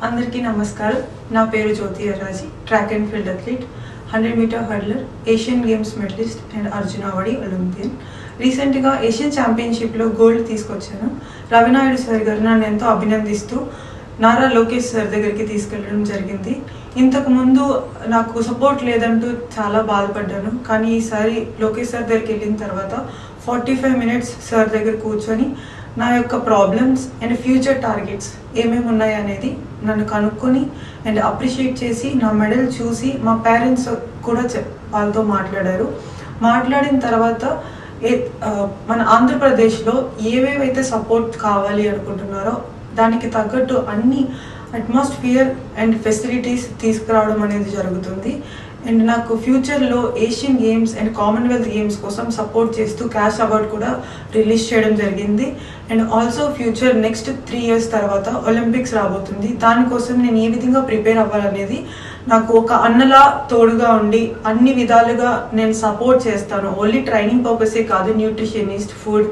అందరికీ నమస్కారం. నా పేరు Jyothi Yarraji, track and field athlete, 100-మీటర్ hurdler, Asian games medallist and Arjuna awardee Olympian. రీసెంట్గా ఏషియన్ ఛాంపియన్షిప్లో గోల్డ్ తీసుకొచ్చాను. రవినాయుడు సార్ గారు నన్ను ఎంతో అభినందిస్తూ నారా లోకేష్ సార్ దగ్గరికి తీసుకెళ్ళడం జరిగింది. ఇంతకుముందు నాకు సపోర్ట్ లేదంటూ చాలా బాధపడ్డాను. కానీ ఈసారి లోకేష్ సార్ దగ్గరికి వెళ్ళిన తర్వాత 45 minutes సార్ దగ్గర కూర్చొని నా యొక్క ప్రాబ్లమ్స్ అండ్ ఫ్యూచర్ టార్గెట్స్ ఏమేమి ఉన్నాయి అనేది నన్ను కనుక్కొని అండ్ అప్రిషియేట్ చేసి నా మెడల్ చూసి మా పేరెంట్స్ కూడా వాళ్ళతో మాట్లాడిన తర్వాత మన ఆంధ్రప్రదేశ్లో ఏవేవైతే సపోర్ట్ కావాలి అనుకుంటున్నారో దానికి తగ్గట్టు అన్ని అట్మాస్ఫియర్ అండ్ ఫెసిలిటీస్ తీసుకురావడం అనేది జరుగుతుంది. అండ్ నాకు ఫ్యూచర్లో Asian games and Commonwealth games కోసం సపోర్ట్ చేస్తూ క్యాష్ అవార్డ్ కూడా రిలీజ్ చేయడం జరిగింది. And also future next 3 years తర్వాత ఒలింపిక్స్ రాబోతుంది. దానికోసం నేను ఏ విధంగా ప్రిపేర్ అవ్వాలనేది నాకు ఒక అన్నలా తోడుగా ఉండి అన్ని విధాలుగా నేను సపోర్ట్ చేస్తాను. ఓన్లీ ట్రైనింగ్ పర్పసే కాదు, న్యూట్రిషనిస్ట్, ఫుడ్,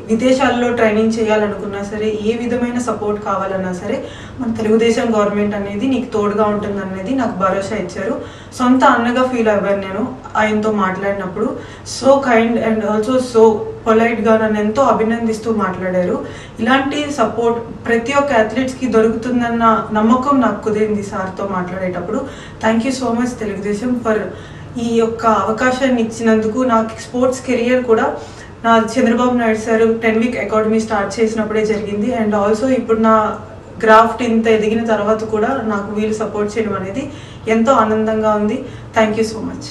విదేశాల్లో ట్రైనింగ్ చేయాలనుకున్నా సరే, ఏ విధమైన సపోర్ట్ కావాలన్నా సరే మన తెలుగుదేశం గవర్నమెంట్ అనేది నీకు తోడుగా ఉంటుంది అనేది నాకు భరోసా ఇచ్చారు. సొంత అన్నగా ఫీల్ అవ్వాను నేను ఆయనతో మాట్లాడినప్పుడు. So kind and also so పొలైట్గా నన్ను ఎంతో అభినందిస్తూ మాట్లాడారు. ఇలాంటి సపోర్ట్ ప్రతి ఒక్క అథ్లెట్స్కి దొరుకుతుందన్న నమ్మకం నాకు కుదిరింది సార్తో మాట్లాడేటప్పుడు. Thank you so much Telugu Desam for ఈ యొక్క అవకాశాన్ని ఇచ్చినందుకు. నాకు స్పోర్ట్స్ కెరియర్ కూడా నా Chandrababu Naidu sir 10-week academy start చేసినప్పుడే జరిగింది. అండ్ ఆల్సో ఇప్పుడు నా గ్రాఫ్ట్ ఇంత ఎదిగిన తర్వాత కూడా నాకు వీళ్ళు సపోర్ట్ చేయడం అనేది ఎంతో ఆనందంగా ఉంది. Thank you so much.